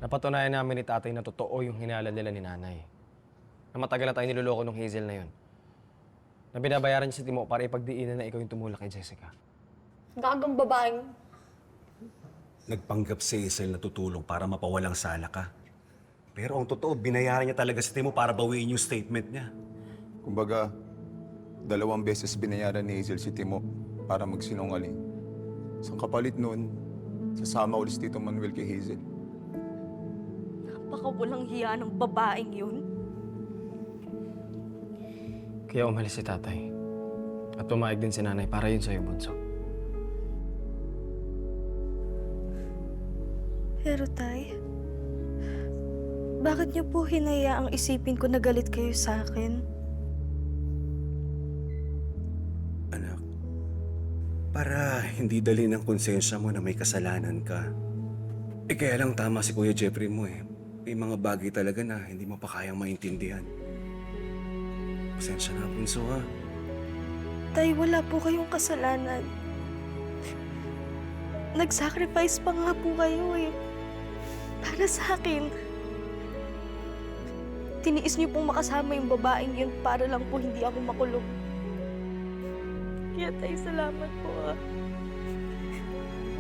Napatunayan namin ni tatay na totoo yung hinala nila ni nanay. Na matagal na tayo niloloko ng Hazel na yun. Na binabayaran niya si Timo para ipagdiinan na ikaw yung tumulak kay Jessica. Gagang babaeng. Nagpanggap si Hazel na tutulong para mapawalang sala ka. Pero ang totoo, binayaran niya talaga si Timo para bawiin yung statement niya. Kumbaga, 2 beses binayaran ni Hazel si Timo para magsinungaling. Sa kapalit nun, sasama ulit si Tito Manuel kay Hazel. Baka walang hiya ng babaeng yun. Kaya umalis si tatay. At pumayag din si nanay para yun sa'yo, bunso. Pero tay, bakit niyo po hinayaang isipin ko na galit kayo sa akin? Anak, para hindi dali ng konsensya mo na may kasalanan ka. Kaya lang tama si Kuya Jeffrey mo eh. May mga bagay talaga na hindi mo pa kayang maintindihan. Pasensya na, bunso ha. Tay, wala po kayong kasalanan. Nag-sacrifice pa nga po kayo eh. Para sa akin. Tiniis niyo pong makasama yung babaeng yun para lang po hindi ako makulong. Kaya tay, salamat po ah.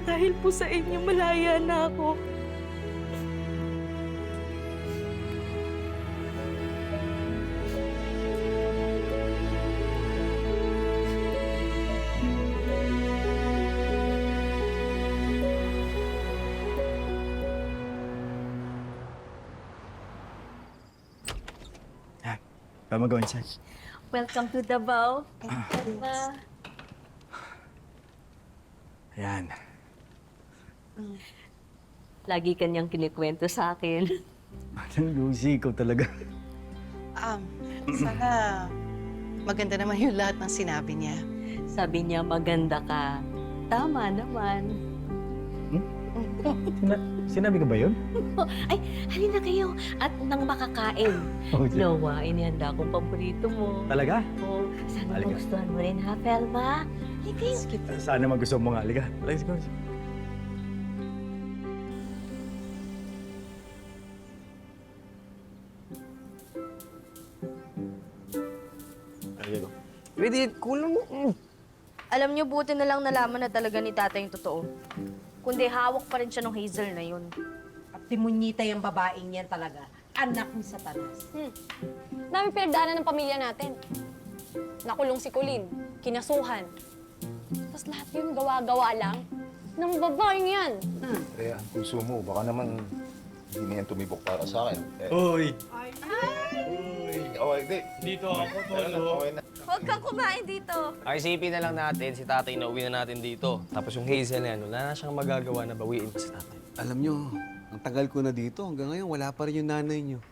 Dahil po sa inyo, malaya na ako. Paano magawin siya? Welcome to Davao. Ayan. Lagi kanyang kinikwento sa akin. Anong Lucy, ikaw talaga. Sana maganda naman yung lahat ng sinabi niya. Sabi niya, maganda ka. Tama naman. Sinabi ko ba yun? Ay, halina kayo. At nang makakain. Oh, Noah, inihanda kong paborito mo. Talaga? Oh, sana Halika. magustuhan mo rin ha, Pelma? Halika kayo. Sana magustuhan mo nga. Halika. Let's go. Ayun. Pwede, kulang mo. Alam niyo, buti na lang nalaman na talaga ni tatay yung totoo. Kundi hawak pa rin siya ng Hazel na yun. At timunyita yung babaeng yan talaga. Anak ni Satanas. Dami pinagdaanan ng pamilya natin. Nakulong si Colleen, kinasuhan. Tapos lahat yun gawa-gawa lang ng babaeng yan. Kaya, kung sumo, baka naman hindi na yan tumibok para sa akin. Uy! Okay, di. Dito ako, Okay na. Huwag kang kumain dito. Ay, isipin na lang natin si tatay na uwi na natin dito. Tapos yung Hazel na yan, wala na siyang magagawa na bawiin pa si tatay. Alam nyo, ang tagal ko na dito. Hanggang ngayon, wala pa rin yung nanay nyo.